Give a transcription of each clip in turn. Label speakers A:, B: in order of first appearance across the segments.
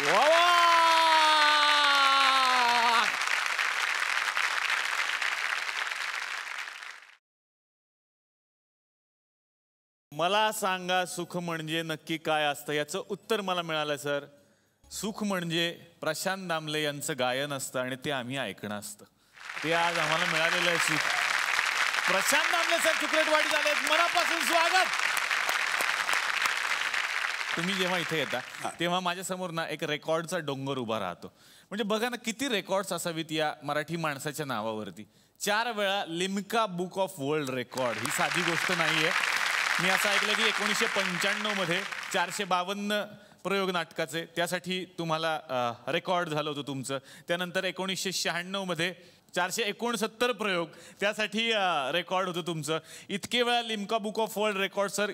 A: वा वा. मला सांगा सुख म्हणजे नक्की काय असतं. याचं उत्तर मला मिळालं सर. सुख म्हणजे प्रशांत दामले यांचं गायन असतं आणि ते आम्ही ऐकणं असतं. ते आज आम्हाला मिळालेलं आहे सुख. प्रशांत दामले सर चुकलेटवाडीत आले, मनापासून स्वागत. तुम्ही जेव्हा इथे येता तेव्हा माझ्यासमोर ना एक रेकॉर्डचा डोंगर उभा राहतो. म्हणजे बघा ना किती रेकॉर्ड्स असावीत या मराठी माणसाच्या नावावरती. 4 वेळा Limca book of world record ही साधी गोष्ट नाहीये. मी असं ऐकलं की 1995 मध्ये 452 प्रयोग नाटकाचे त्यासाठी तुम्हाला रेकॉर्ड झालं होतं तुमचं. त्यानंतर 1996 मध्ये 469 प्रयोग त्यासाठी रेकॉर्ड होतं तुमचं. इतके वेळा Limca book of world record sir.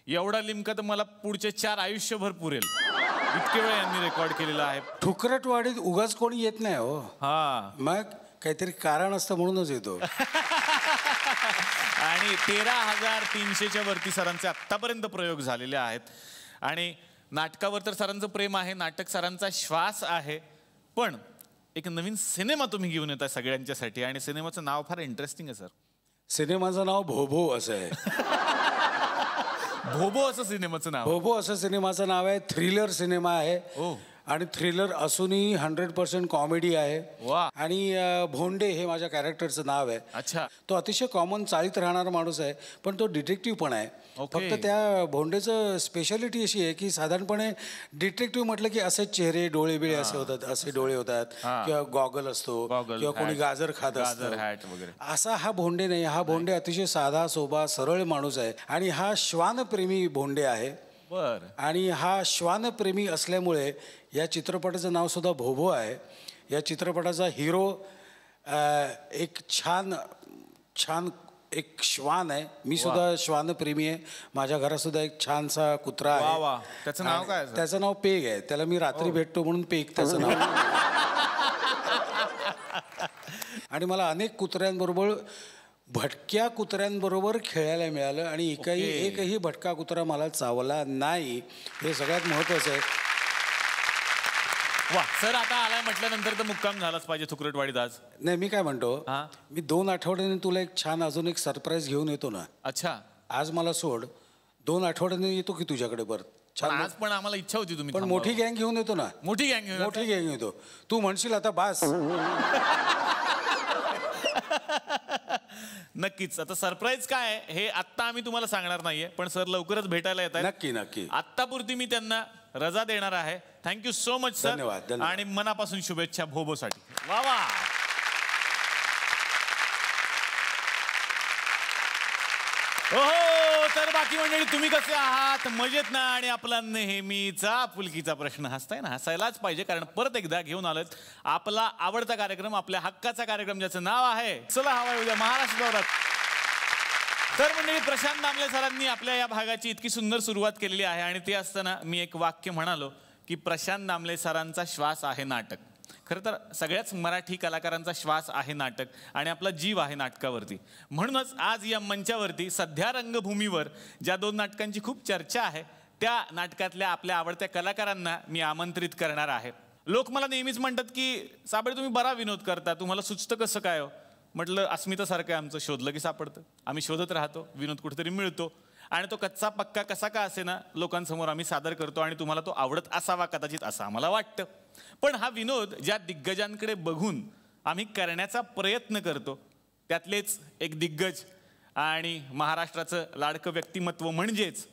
A: एवढा लिम्का तर मला पुढचे 4 आयुष्यभर पुरेल. इतके वेळा यांनी रेकॉर्ड केलेला आहे.
B: ठुकरटवाडीत उगाच कोणी येत नाही हो.
A: हा
B: मग काहीतरी कारण असतं म्हणूनच येतो.
A: आणि 13,300च्या वरती सरांचे आत्तापर्यंत प्रयोग झालेले आहेत. आणि नाटकावर तर सरांचं प्रेम आहे, नाटक सरांचा श्वास आहे. पण एक नवीन सिनेमा तुम्ही घेऊन येता सगळ्यांच्यासाठी आणि सिनेमाचं नाव फार इंटरेस्टिंग आहे सर.
B: सिनेमाचं नाव भोभो असं आहे.
A: भोबो असं सिनेमाचं नाव.
B: भोभो असं सिनेमाचं नाव आहे. थ्रिलर सिनेमा आहे. आणि थ्रिलर असूनही 100% कॉमेडी आहे. आणि भोंडे हे माझ्या कॅरेक्टरचं नाव आहे.
A: अच्छा.
B: तो अतिशय कॉमन चाळीत राहणारा माणूस आहे, पण तो डिटेक्टिव्ह पण आहे. फक्त त्या भोंडेचं स्पेशालिटी अशी आहे की साधारणपणे डिटेक्टिव्ह म्हटलं की असेच चेहरे डोळे बिळे असे होतात, असे डोळे होतात, किंवा गॉगल असतो, किंवा कोणी गाजर खात असतं. असा हा भोंडे नाही. हा भोंडे अतिशय साधा सोबा सरळ माणूस आहे. आणि हा श्वानप्रेमी भोंडे आहे. आणि हा श्वानप्रेमी असल्यामुळे या चित्रपटाचं नाव सुद्धा भोभो आहे. या चित्रपटाचा हिरो एक छान छान एक श्वान आहे. मी सुद्धा श्वानप्रेमी आहे. माझ्या घरात सुद्धा एक छानसा कुत्रा आहे.
A: त्याचं नाव काय?
B: त्याचं नाव पेग आहे. त्याला मी रात्री भेटतो म्हणून पेग त्याचं नाव. आणि मला अनेक कुत्र्यांबरोबर भटक्या कुत्र्यांबरोबर खेळायला मिळालं आणि एकही भटका कुत्रा मला चावला नाही. हे सगळ्यात महत्त्वाचं आहे.
A: वा सर, आता आलाय म्हटल्यानंतर तर मुक्काम झालाच पाहिजे तुकरटवाडीत आज.
B: नाही, मी काय म्हणतो, मी 2 आठवड्याने तुला एक छान अजून एक सरप्राईज घेऊन येतो ना.
A: अच्छा.
B: आज मला सोड, 2 आठवड्याने येतो की तुझ्याकडे परत.
A: आज पण आम्हाला इच्छा होती तुम्ही.
B: पण मोठी गँग घेऊन येतो ना.
A: मोठी गँग
B: येतो. तू म्हणशील आता बास.
A: नक्कीच. आता सरप्राईज काय आहे हे आत्ता आम्ही तुम्हाला सांगणार नाहीये, पण सर लवकरच भेटायला येत आहेत.
B: नक्की नक्की.
A: आत्तापुरती मी त्यांना रजा देणार आहे. Thank you so much sir.
B: धन्यवाद.
A: आणि मनापासून शुभेच्छा भोबोसाठी. वा वा. हो तर बाकी मंडळी तुम्ही कसे आहात? मजेत ना? आणि आपला नेहमीचा फुलकीचा प्रश्न. हसताय ना? हसायलाच पाहिजे, कारण परत एकदा घेऊन आलोत आपला आवडता कार्यक्रम, आपल्या हक्काचा कार्यक्रम, ज्याचं नाव आहे चला हवा उद्या महाराष्ट्र दौऱ्यात. तर मंडळी, प्रशांत दामले सरांनी आपल्या या भागाची इतकी सुंदर सुरुवात केलेली आहे. आणि ते असताना मी एक वाक्य म्हणालो की प्रशांत दामले सरांचा श्वास आहे नाटक. खरं तर सगळ्याच मराठी कलाकारांचा श्वास आहे नाटक आणि आपला जीव आहे नाटकावरती. म्हणूनच आज या मंचावरती सध्या रंगभूमीवर ज्या 2 नाटकांची खूप चर्चा आहे त्या नाटकातल्या आपल्या आवडत्या कलाकारांना मी आमंत्रित करणार आहे. लोक मला नेहमीच म्हणतात की साबळे तुम्ही बरा विनोद करता, तुम्हाला सुचतं कसं काय हो? म्हटलं अस्मितासारखं आहे आमचं, शोधलं की सापडतं. आम्ही शोधत राहतो, विनोद कुठेतरी मिळतो आणि तो कच्चा पक्का कसा का असे ना लोकांसमोर आम्ही सादर करतो आणि तुम्हाला तो आवडत असावा कदाचित असं आम्हाला वाटतं. पण हा विनोद ज्या दिग्गजांकडे बघून आम्ही करण्याचा प्रयत्न करतो त्यातलेच एक दिग्गज आणि महाराष्ट्राचं लाडकं व्यक्तिमत्व म्हणजेच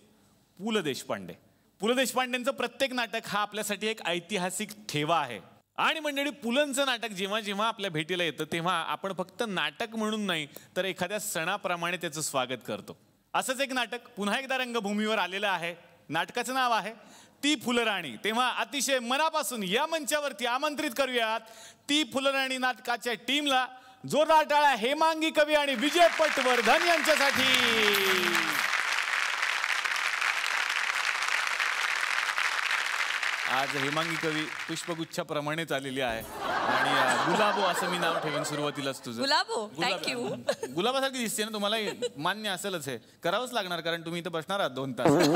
A: पु ल देशपांडे. पु ल देशपांडेंचं प्रत्येक नाटक हा आपल्यासाठी एक ऐतिहासिक ठेवा आहे. आणि मंडळी, पुलंचं नाटक जेव्हा जेव्हा आपल्या भेटीला येतं तेव्हा आपण फक्त नाटक म्हणून नाही तर एखाद्या सणाप्रमाणे त्याचं स्वागत करतो. असंच एक नाटक पुन्हा एकदा रंगभूमीवर आलेलं आहे. नाटकाचं नाव आहे ती फुलराणी. तेव्हा अतिशय मनापासून या मंचावरती आमंत्रित करूयात ती फुलराणी नाटकाच्या टीमला. जोरदार टाळ्या हेमांगी कवी आणि विजय पटवर्धन यांच्यासाठी. आज हेमांगी कवी पुष्पगुच्छाप्रमाणेच आलेली आहे आणि गुलाबो असं मी नाव ठेवेन सुरुवातीलाच तुझं.
C: गुलाबो, थँक्यू.
A: गुलाबासारखी दिसते ना तुम्हाला? मान्य असेलच, हे करावंच लागणार कारण तुम्ही इथं बसणार आहात 2 तास.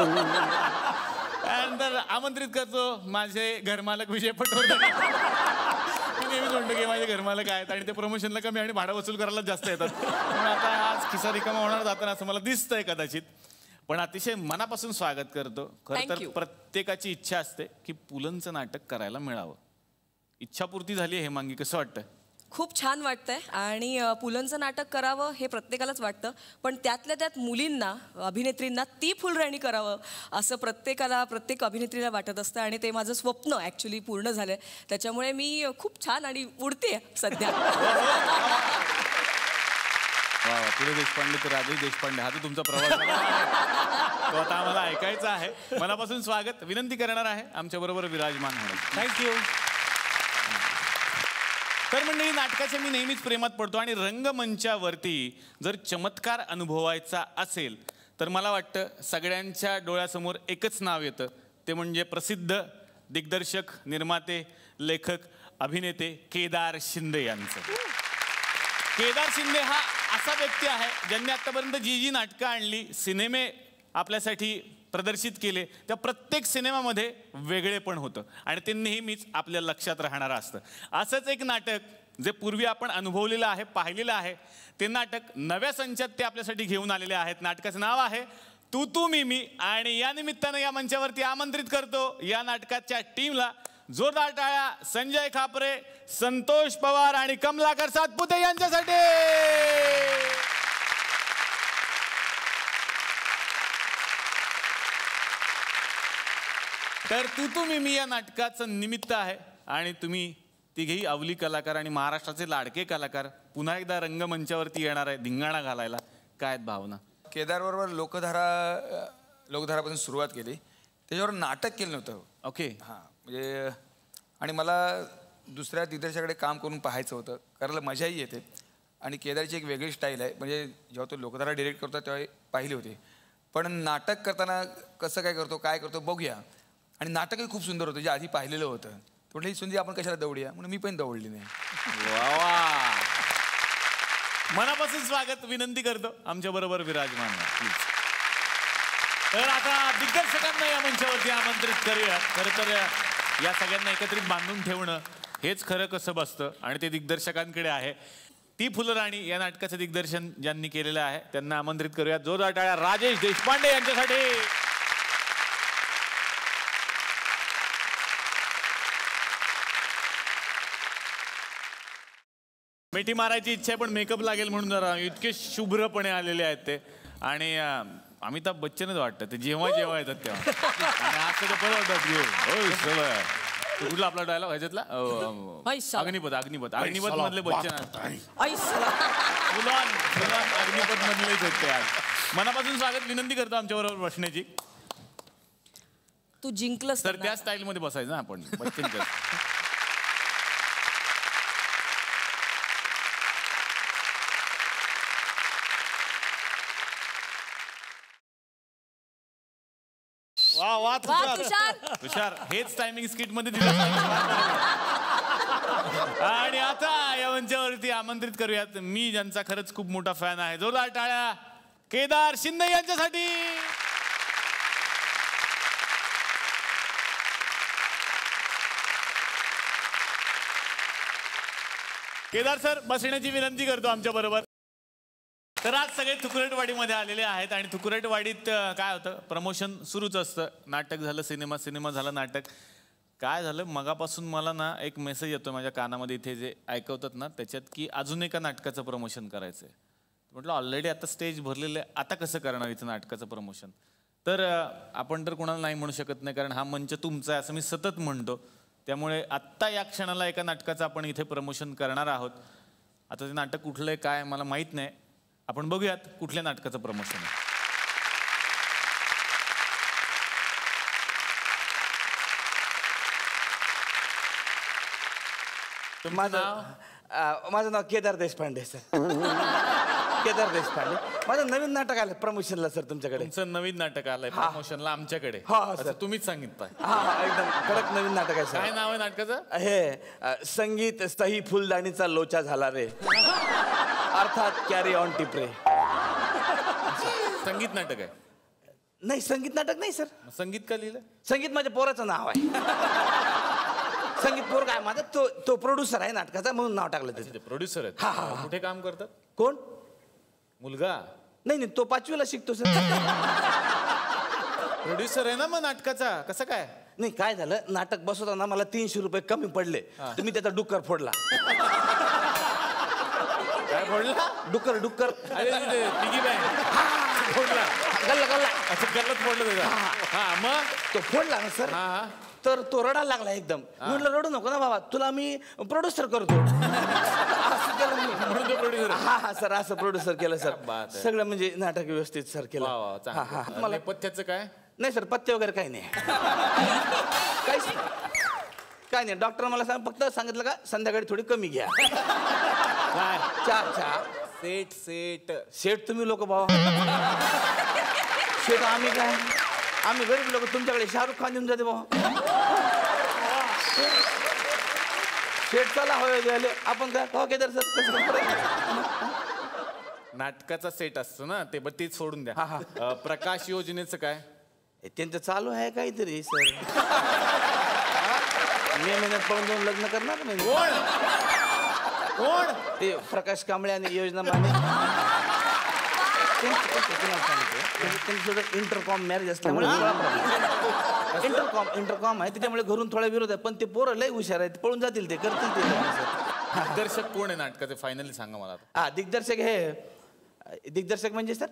A: त्यानंतर आमंत्रित करतो माझे घरमालक विजय पटवर्धन. मी नेहमीच म्हणतो की माझे घरमालक आहेत आणि ते प्रमोशनला कमी आणि भाडं वसूल करायला जास्त येतात. पण आता आज खिसा रिकामा होणार जाताना असं मला दिसतंय कदाचित. पण अतिशय मनापासून स्वागत करतो. खरं तर प्रत्येकाची इच्छा असते की पुलंचं नाटक करायला मिळावं. इच्छापूर्ती झाली आहे हेमांगी, कसं वाटतं?
C: खूप छान वाटतंय आणि पुलंचं नाटक करावं हे प्रत्येकालाच वाटतं, पण त्यातल्या त्यात मुलींना, अभिनेत्रींना ती फुलराणी करावं असं प्रत्येक अभिनेत्रीला वाटत असतं आणि ते माझं स्वप्न ॲक्च्युली पूर्ण झालंय. त्याच्यामुळे मी खूप छान आणि उडते सध्या.
A: वा वा, पुले देशपांडे तर राजेश देशपांडे, हा तर तुमचा प्रवास तो आता आम्हाला ऐकायचा आहे. मनापासून स्वागत. विनंती करणार आहे आमच्याबरोबर विराजमान होणं.
B: थँक्यू.
A: तर मंडळी, नाटकाच्या मी नेहमीच प्रेमात पडतो आणि रंगमंचावरती जर चमत्कार अनुभवायचा असेल तर मला वाटतं सगळ्यांच्या डोळ्यासमोर एकच नाव येतं, ते म्हणजे प्रसिद्ध दिग्दर्शक, निर्माते, लेखक, अभिनेते केदार शिंदे यांचं. केदार शिंदे हा असा व्यक्ती आहे ज्यांनी आतापर्यंत जी नाटकं आणली, सिनेमे आपल्यासाठी प्रदर्शित केले, त्या प्रत्येक सिनेमामध्ये वेगळेपण होतं आणि ते नेहमीच आपल्या लक्षात राहणारं असतं. असंच एक नाटक जे पूर्वी आपण अनुभवलेलं आहे, पाहिलेलं आहे, ते नाटक नव्या संचात ते आपल्यासाठी घेऊन आलेले आहेत. नाटकाचं नाव आहे तू तू मी मी आणि या निमित्तानं या मंचावरती आमंत्रित करतो या नाटकाच्या टीमला. जोरदार टाळ्या संजय खापरे, संतोष पवार आणि कमलाकर सातपुते यांच्यासाठी. तर तू तू मी या नाटकाचं निमित्त आहे आणि तुम्ही तिघेही अवली कलाकार आणि महाराष्ट्राचे लाडके कलाकार पुन्हा एकदा रंगमंचावरती येणार आहे धिंगाणा घालायला. काय आहेत भावना?
D: केदारबरोबर लोकधारापासून सुरुवात केली, त्याच्यावर नाटक केलं नव्हतं.
A: ओके.
D: हां, म्हणजे आणि मला दुसऱ्या दिग्दर्शकाकडे काम करून पाहायचं होतं, करायला मजाही येते आणि केदारची एक वेगळी स्टाईल आहे. म्हणजे जेव्हा तो लोकधारा डिरेक्ट करतो तेव्हा पाहिली होती, पण नाटक करताना कसं काय करतो बघूया. आणि नाटकही खूप सुंदर होतं जे आधी पाहिलेलं होतं. म्हटलं ही सुंदी आपण कशाला दौडूया, म्हणून मी पण दौडली नाही.
A: वा वा, मनापासून स्वागत. विनंती करतो आमच्या बरोबर विराजमान प्लीज. तर आता दिग्दर्शकांना या मंचावरती आमंत्रित करूया. खरं तर या सगळ्यांना एकत्रित बांधून ठेवणं हेच खरं कसं बसतं आणि ते दिग्दर्शकांकडे आहे. ती फुलराणी या नाटकाचं दिग्दर्शन ज्यांनी केलेलं आहे त्यांना आमंत्रित करूया. जोरदार टाळ्या राजेश देशपांडे यांच्यासाठी. मिठी मारायची इच्छा आहे पण मेकअप लागेल म्हणून जरा इतके शुभ्रपणे आलेले आहेत ते. आणि अमिताभ बच्चनच वाटतं ते जेव्हा येतात तेव्हा. आणि आज तर परत कुठला आपला डायलॉग ह्याच्यातला अग्निपथ मधले बच्चन. अग्निपथ मधलेच आहेत ते आज. मनापासून स्वागत. विनंती करतो आमच्याबरोबर बसण्याची.
C: तू जिंकलंस
A: तर त्या स्टाईलमध्ये बसायचं ना आपण बच्चन.
C: वा वा
A: तुषार, हेच टायमिंग स्किट मध्ये दिलं. आणि आता या मंचावरती आमंत्रित करूयात मी ज्यांचा खरंच खूप मोठा फॅन आहे. जोरदार टाळ्या केदार शिंदे यांच्यासाठी. केदार सर, बसण्याची विनंती करतो आमच्या बरोबर. तर आज सगळे थुकरटवाडीमध्ये आलेले आहेत आणि थुकरटवाडीत काय होतं, प्रमोशन सुरूच असतं. नाटक झालं सिनेमा, सिनेमा झालं नाटक. काय झालं मगापासून मला ना एक मेसेज येतो माझ्या कानामध्ये इथे जे ऐकवतात ना त्याच्यात की अजून एका नाटकाचं प्रमोशन करायचं आहे. म्हटलं ऑलरेडी आता स्टेज भरलेलं आहे, आता कसं करणार इथं नाटकाचं प्रमोशन. तर आपण तर कोणाला नाही म्हणू शकत नाही कारण हा मंच तुमचा आहे असं मी सतत म्हणतो. त्यामुळे आत्ता या क्षणाला एका नाटकाचं आपण इथे प्रमोशन करणार आहोत. आता ते नाटक कुठलं आहे काय मला माहीत नाही. आपण बघूयात कुठल्या नाटकाचं प्रमोशन आहे.
E: माझं नाव केदार देशपांडे सर. केदार देशपांडे. माझं नवीन नाटक आलं प्रमोशनला सर तुमच्याकडे.
A: तुमचं नवीन नाटक आलंय प्रमोशनला आमच्याकडे.
E: सर
A: तुम्हीच सांगितलंय.
E: हा एकदम कडक नवीन नाटक आहे सर.
A: काय नाव आहे नाटकाचं?
E: हे संगीत सही फुलदाणीचा लोचा झाला रे, अर्थात कॅरी ऑन टिपरे.
A: संगीत नाटक आहे.
E: नाही संगीत नाटक नाही सर.
A: मग संगीत का लिहिलं?
E: संगीत माझ्या पोराचं नाव आहे. संगीत पोर काय माझा तो प्रोड्युसर आहे नाटकाचा म्हणून नाव टाकलं त्याचं.
A: प्रोड्युसर आहेत.
E: हा, हा.
A: कुठे काम करतात?
E: कोण?
A: मुलगा
E: नाही तो 5वीला शिकतो सर.
A: प्रोड्युसर आहे ना मग नाटकाचा, कसं काय?
E: नाही काय झालं, नाटक बसवताना मला 300 रुपये कमी पडले तर मी त्याचा डुक्कर फोडला.
A: काय फोडला?
E: डुक्कर
A: अरे पिगी बँक फोडला.
E: गल्ला
A: असं गल्लत फोडलं त्याचा. हा मग
E: तो फोडला ना सर.
A: हा
E: तर तो रडायला लागला एकदम. म्हटलं रडू नको ना बाबा, तुला मी प्रोड्युसर करतो. असं केलं मी.
A: म्हणून तो प्रोड्युसर.
E: हा सर असं प्रोड्युसर केलं सर.
A: बात आहे.
E: सगळं म्हणजे नाटक व्यवस्थित सर केलं.
A: मला नेपथ्याचं काय?
E: नाही सर पत्ते वगैरे काही नाही. काहीच नाही, काय नाही. डॉक्टर मला फक्त सांगितलं का संध्याकाळी थोडी कमी घ्या.
A: काय?
E: चहा सेट तुम्ही लोक भावा. सेट आम्ही काय, आम्ही गरीब लोक. तुमच्याकडे शाहरुख खान येऊन जाते भावा. सेट चला हवे गेले आपण काय हो केदार सर कसं
A: नाटकाचा सेट असतो ना ते, पण तेच सोडून द्या. प्रकाश योजनेचं काय?
E: त्यांचं चालू आहे काहीतरी सर. मे महिन्यात पळून जाऊन लग्न करणार म्हणजे.
A: कोण?
E: ते प्रकाश कांबळे आणि योजना माने. त्यांचं इंटरकॉम मॅरेज असल्यामुळे इंटरकॉम आहे त्याच्यामुळे घरून थोडा विरोध आहे. पण ते पोरं लय हुशार आहेत, पळून जातील ते, करतील ते.
A: दिग्दर्शक कोण आहे नाटकाचे फायनली सांगा मला.
E: हा दिग्दर्शक हे दिग्दर्शक म्हणजे सर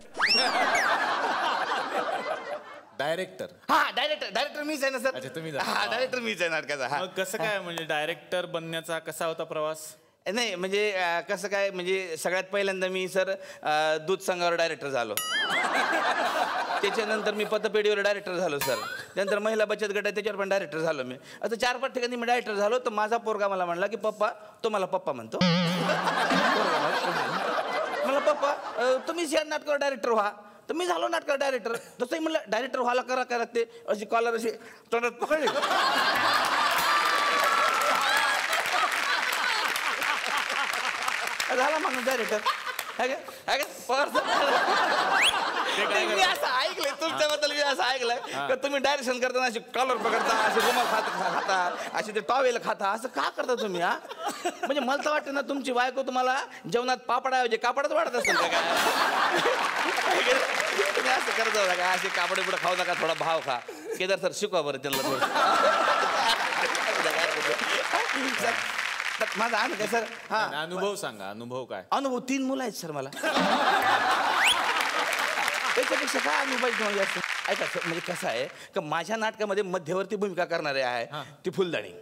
A: डायरेक्टर.
E: हा डायरेक्टर मीच आहे ना सर.
A: अच्छा तुम्ही.
E: हा डायरेक्टर मीच आहे नाटकाचा. हा
A: मग कसं काय म्हणजे डायरेक्टर बनण्याचा कसा होता प्रवास?
E: नाही म्हणजे कसं काय म्हणजे सगळ्यात पहिल्यांदा मी सर दूध संघावर डायरेक्टर झालो. त्याच्यानंतर मी पतपेढीवर डायरेक्टर झालो सर. त्यानंतर महिला बचत गट आहे त्याच्यावर पण डायरेक्टर झालो मी. आता 4-5 ठिकाणी मी डायरेक्टर झालो. तर माझा पोरगा मला म्हणला की पप्पा, तो मला पप्पा म्हणतो. मला पप्पा तुम्हीच या नाटकावर डायरेक्टर व्हा. तर मी झालो नाटकावर डायरेक्टर. तसंही म्हणलं डायरेक्टर व्हायला करा लागते. अशी कॉलर अशी तोंडात पकडली. झाला मग डायरेक्टर. मी असं ऐकलंय तुमच्याबद्दल. मी असं ऐकलंय का तुम्ही डायरेक्शन करताना अशी कॉलर पकडता, असे रुमाल खाता, असे ते टॉवेल खाता. असं का करता तुम्ही? हा म्हणजे मला तर वाटतं ना तुमची बायको तुम्हाला जेवणात पापडाऐवजी कापडच वाढत असेल का काय? तुम्ही असं करत होता का? असे कापडे पुढे खाऊ नका, थोडा भाव खा. केदार सर शिकवा बरं त्यांना थोडं. माझा अनुभव काय सर? हा
A: अनुभव सांगा. अनुभव काय?
E: अनुभव 3 मुलं आहेत सर मला. त्याच्यापेक्षा काय अनुभव तुम्हाला जास्त? ऐका सर म्हणजे कसं आहे का माझ्या नाटकामध्ये मध्यवर्ती भूमिका करणारे आहे ती फुलदाणी.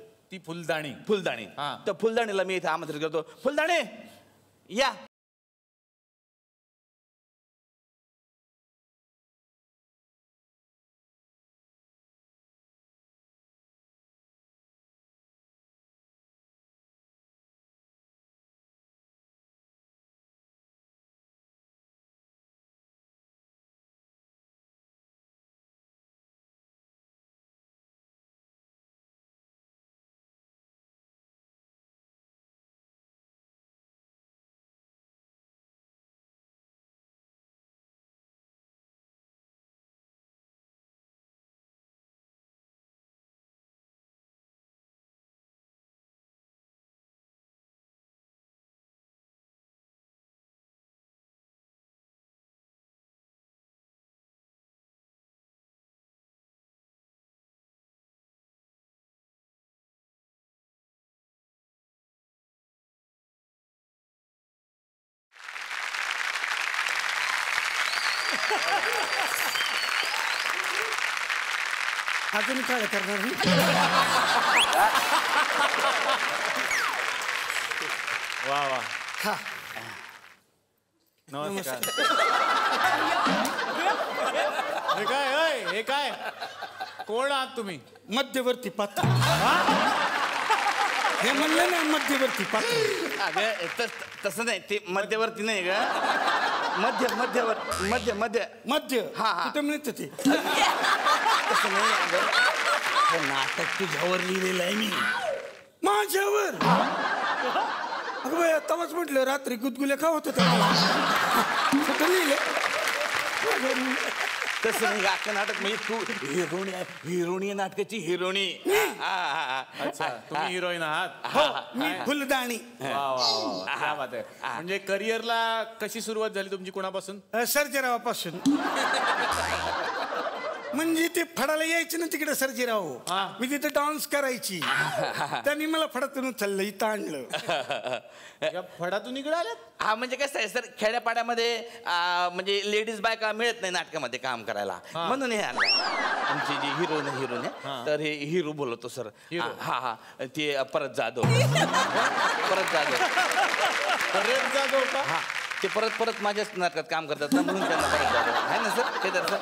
E: फुलदाणी. तर फुलदाणीला मी इथे आमंत्रित करतो. फुलदाणी या.
B: अजून काय करणार?
A: वा वा. नमस्कार. हे काय कोण आहात तुम्ही?
B: मध्यवर्ती पात्र. हे म्हणलं ना मध्यवर्ती पात्र.
E: अगं तसं नाही, ते मध्यवर्ती नाही ग. मध्य हा
B: कुठे मिळतं ते?
E: तसं नाही अगं. हे नाटक तुझ्यावर लिहिलेलं आहे मी.
B: माझ्यावर? अगं बाई आताच म्हटलं रात्री गुदगुल्या खावत होता. कुठं लिहिलं?
E: तसं नाही अख्खं नाटक म्हणजे तू हिरोणी आहे, हिरोणी आहे नाटकाची हिरोणी.
A: अच्छा तुम्ही हिरोईन आहात.
F: मी फुलदाणी.
A: वा, वा, वा. क्या बात आहे. म्हणजे करिअरला कशी सुरुवात झाली तुमची कोणापासून?
F: सर्जेरावापासून. म्हणजे ते फडाला यायचे ना तिकडे सर्जेराव. मी तिथे डान्स करायची. त्यांनी मला फडातून उचललं, इथं आणलं.
A: या फडातून इकडे आल्यात?
E: हा म्हणजे कसं आहे सर, खेड्यापाड्यामध्ये म्हणजे लेडीज बायका मिळत नाही नाटकामध्ये काम करायला, म्हणून हे आणलं. आमची जी हिरोईन आहे तर हे हिरो बोलवतो सर. हा हा ते परत जाधव. परत जाधव.
A: परत जाधव का?
E: हा ते परत माझ्याच नाटकात काम करतात ना, म्हणून त्यांना परत जाधव आहे ना सर. ते तर सर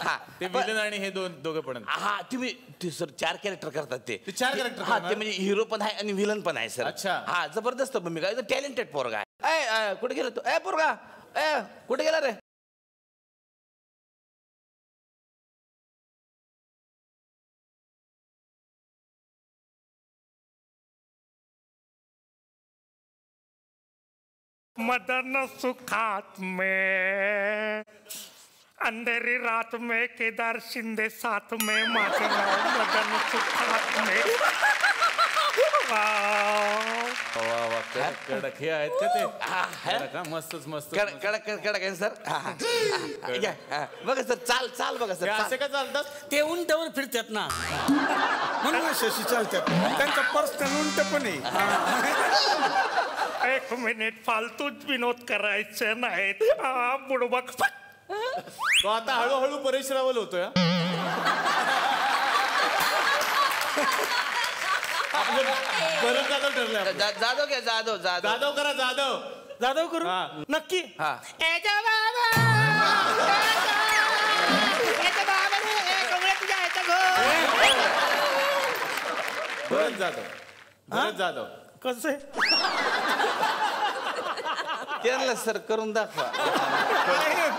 E: हा
A: ते विलन आणि हे दोघं पण.
E: हा तुम्ही ते सर 4 कॅरेक्टर करतात ते.
A: 4 कॅरेक्टर?
E: हा ते म्हणजे हिरो पण आहे आणि विलन पण आहे सर.
A: अच्छा.
E: हा जबरदस्त भूमिका, टॅलेंटेड पोरगा आहे. कुठे गेला तू? पोरगा कुठे गेला रे?
G: मदन सुखात में अंधेरी रात में केदार शिंदे साथ में माझं नाव मदन सुखात में.
A: कडक हे आहेत का ते? कडक, हा, मस्तच मस्त.
E: कडक आहे सर. बघा सर चाल बघा सर.
A: असे का चालतात?
F: ते उंटावर फिरतात ना, म्हणून शशी चालतात. त्यांचा पर्सनल उंट पण आहे.
G: एक मिनिट फालतूच विनोद करायचे नाहीत. बुडबक.
A: तो आता हळूहळू परेश रावल होतोय. परत जाधव ठरलं.
E: जाधव घ्या जाधव.
A: जाधव करा जाधव.
F: जाधव करू नक्की.
A: परत जाधव.
F: कसं
E: त्यांना सर करून दाखवा.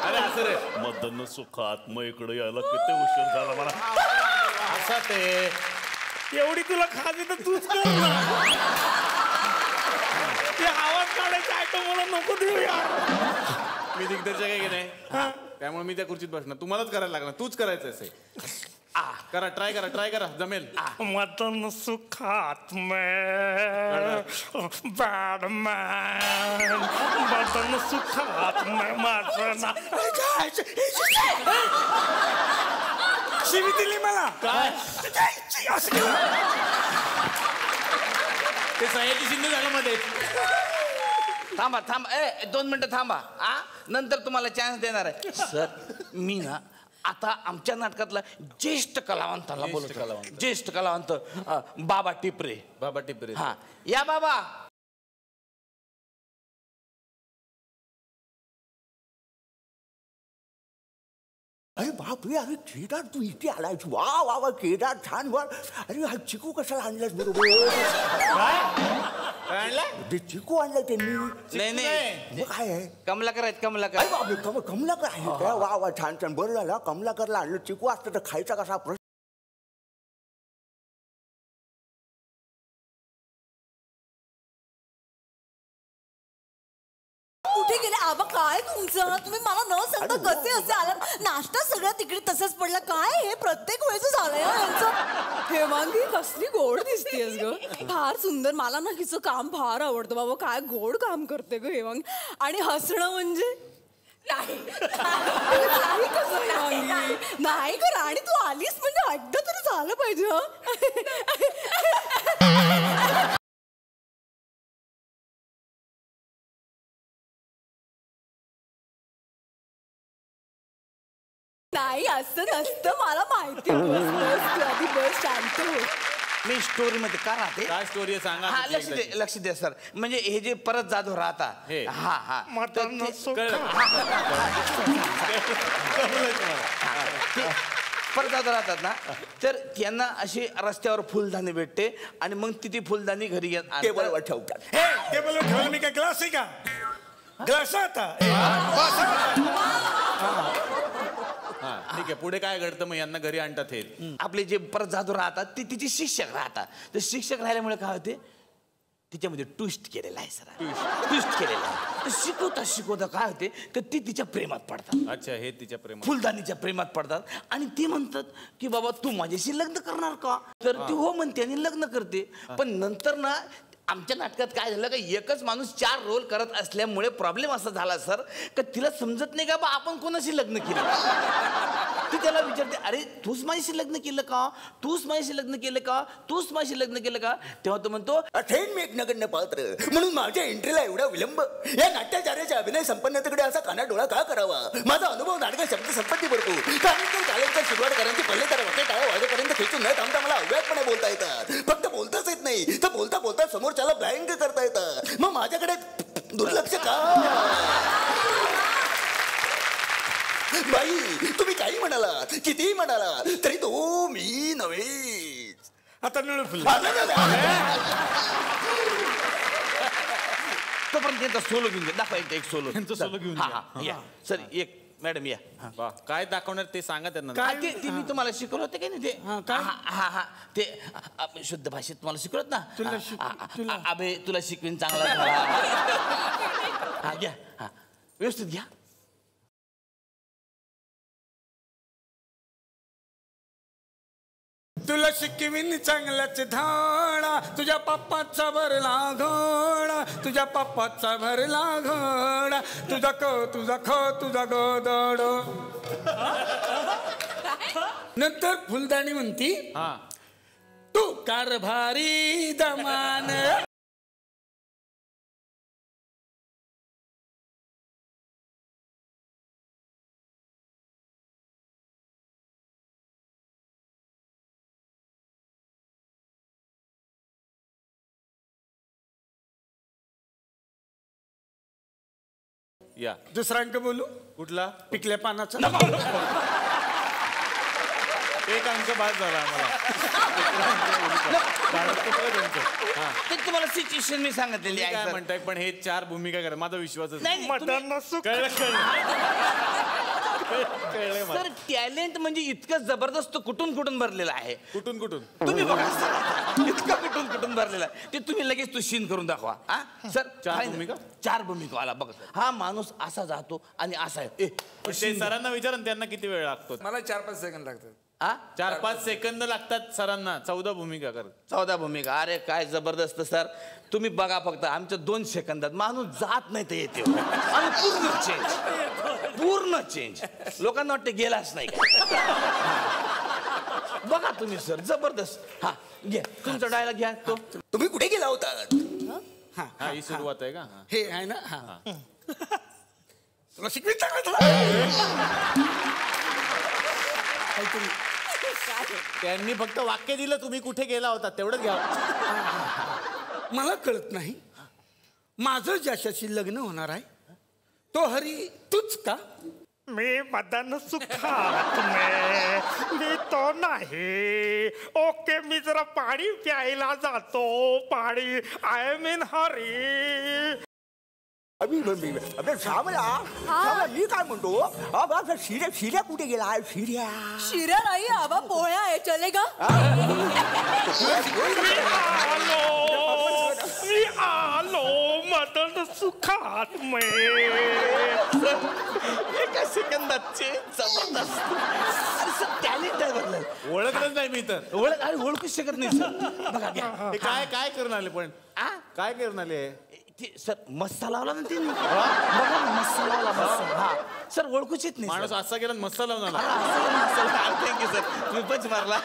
A: अरे असं रे.
H: मदन सुखात मग इकडे यायला किती उशीर झाला मला.
A: असं ते
F: एवढी तुला खाली तर तूच कर ना. ते आवाज काढायचा आयटम मला नको देऊ यार.
A: मी दिग्दर्शक आहे की नाही, त्यामुळे मी त्या खुर्चीत बसणार. तुम्हालाच करायला लागणार. तूच करायचं असे. करा ट्राय करा जमेल.
G: मदन सुखात में बॅडमॅन. मदन सुखात में माझं नाव.
F: शिवी दिली मला.
A: काय
F: असं केलं.
A: ते सह्याची शिंदे झालं मध्ये.
E: थांबा 2 मिनिटं थांबा. नंतर तुम्हाला चान्स देणार आहे सर. मी ना आता आमच्या नाटकातला ज्येष्ठ कलावंताला बोलतो. ज्येष्ठ कलावंत बाबा टिपरे. हा या बाबा.
I: अरे बापरे, अरे केदार तू इथे आलाय. वा वा वा केदार छान वर. अरे हा चिकू कशाला आणलास बरोबर? ते चिकू आणलाय त्यांनी.
E: नाही
I: मग काय आहे?
E: कमलाकर आहेत. कमलाकर.
I: अरे बापरे कमलाकर आहे का? वा वा छान बरं झालं कमलाकरला आणलं. चिकू असतं तर खायचा कसा प्रश्न.
J: कुठे गेले आबा? काय तुमचं? तुम्ही मला न सांगता कसे असे आलात? नाश्ता सगळं तिकडे तसंच पडला. काय हे प्रत्येक वेळेच झालंय यांचं. हेमांगी कसली गोड दिसतेस ग. फार सुंदर. मला ना हिचं काम फार आवडतं बाबा. काय गोड काम करते ग हेमांगी. आणि हसणं म्हणजे नाही कसं हेमांगी. नाही ग राणी, तू आलीस म्हणजे एकदा तरी झालं पाहिजे. नाही असं नसतं. मला माहिती. आधी बस शांत हो.
E: मी स्टोरी मध्ये का राहते?
A: काय स्टोरी आहे सांगा.
E: हा लक्ष द्या सर. म्हणजे हे जे परत जाधव राहता. हा
G: मदन
E: परत जाधव राहतात ना, तर त्यांना अशी रस्त्यावर फुलदाणी भेटते आणि मग ती फुलदाणी घरी
I: टेबलवर ठेवतात.
F: हे टेबलवर ठेवलं मी काय ग्लास आहे का? ग्लास आता
A: ठीक आहे. पुढे काय घडतं मग? यांना घरी आणतात हे.
E: आपले जे परत जाधव राहतात ते तिचे शिक्षक राहतात. तर शिक्षक राहिल्यामुळे काय होते, तिच्यामध्ये ट्विस्ट केलेला आहे सर. ट्विस्ट केलेला आहे. तर शिकवता शिकवता काय होते तर ती तिच्या प्रेमात पडतात.
A: अच्छा, हे तिच्या प्रेमात,
E: फुलदाणीच्या प्रेमात पडतात आणि ती म्हणतात की बाबा तू माझ्याशी लग्न करणार का. तर ती हो म्हणते आणि लग्न करते. पण नंतर ना आमच्या नाटकात काय झालं का एकच माणूस 4 रोल करत असल्यामुळे प्रॉब्लेम असा झाला सर का तिला समजत नाही का बा आपण कोणाशी लग्न केलं. ती त्याला विचारते अरे तूच माझ्याशी लग्न केलं का, तूच माझ्याशी लग्न केलं का, तूच माझ्याशी लग्न केलं का. तेव्हा तो म्हणतो
I: अठेन मी एक नगण्य पात्र म्हणून माझ्या एंट्रीला एवढा विलंब. या नाट्याचार्याच्या अभिनय संपन्नतेकडे असा कानाडोळा का करावा. माझा अनुभव नाटक शब्द संपत्ती भरतो. कारण कालेंच्या सुरुवातकरांची पल्ले तर वाटे टाळ्या वाजेपर्यंत खेचून न थांबता मला अव्यातपणे बोलता येतात. फक्त बोलताच येत नाही तर बोलता बोलता समोरच्याला ब्लँक करता येतं. मग माझ्याकडे दुर्लक्ष का. बाई तुम्ही काही म्हणालात कितीही म्हणालात तरी तो मी नव्हे.
F: आता निळू फुल
E: तोपर्यंत त्यांचा सोलो घेऊन दाखवा. एक सोलो
A: सोलो घेऊन
E: या सर. एक मॅडम या.
A: काय दाखवणार ते सांगा त्यांना.
E: ते मी तुम्हाला शिकवलं होतं काय नाही ते. हा ते शुद्ध भाषेत तुम्हाला शिकवत ना. अबे तुला शिकवीन चांगला. हा घ्या. हा व्यवस्थित घ्या.
F: तुला शिकवीन चांगल्याच धाडा तुझ्या पप्पाचा भरला घोडा. तुझ्या पप्पाचा भरला घोडा. तुझा तुझा गोदड. नंतर फुलदाणी म्हणती तू कारभारी दमान.
A: या
F: दुसरा अंक बोलू.
A: कुठला.
F: पिकल्या पानाचा.
A: एक अंक बाद झाला आम्हाला.
E: ते तुम्हाला सिच्युएशन मी सांगितलेली आहे.
A: काय म्हणताय पण हे 4 भूमिका करा. माझा विश्वासच
E: नाही. सर टॅलेंट म्हणजे इतकं जबरदस्त कुठून कुठून भरलेलं आहे.
A: कुठून
E: तुम्ही बघा इतकं कुठून भरलेलं आहे. ते तुम्ही लगेच तो सीन करून दाखवा. सर 4 भूमिका आला बघा. हा माणूस असा जातो आणि असा
A: सरांना विचारा त्यांना किती वेळ लागतो.
D: मला 4-5 सेकंद लागतात.
A: 4-5 सेकंद लागतात सरांना. 14 भूमिका कर.
E: 14 भूमिका. अरे काय जबरदस्त सर. तुम्ही बघा फक्त आमच्या 2 सेकंदात माणूस जात नाही तर येते. आणि पूर्ण चेंज. लोकांना वाटतं गेलाच नाही. बघा तुम्ही सर जबरदस्त. हा घ्या तुमचा डायलॉग घ्या. तो
I: तुम्ही कुठे गेला होता.
A: हा ही सुरुवात आहे का.
F: हे आहे ना. हा तुला शिकवीन चांगलं.
A: त्यांनी फक्त वाक्य दिलं तुम्ही कुठे गेला होता तेवढंच घ्या.
F: मला कळत नाही माझं ज्याच्याशी लग्न होणार आहे तो हरी तूच का.
G: मी मदन सुखात मी तो नाही. ओके मी जरा पाणी प्यायला जातो. पाणी आय मीन हरी.
I: अबे श्यामला मी काय म्हणतो शिर्या कुठे गेला.
J: शिर्या नाही आबा पोळ्या आहे चलेगा.
G: मी आलो मदन सुखात
E: एका सेकंदात जबरदस्त टॅलेंट आहे.
A: ओळखलंच नाही मी तर.
E: ओळखूच शकत नाही सर. बघा घ्या.
A: काय करून आले पण. काय करून आले
E: सर. मस्सा लावला ना त्यांनी. बघा मस्सा लावला. हा सर ओळखूच येत नाही.
A: माणूस असा गेला मस्त लावून आला.
E: Thank you sir. तुम्ही पंच मारला.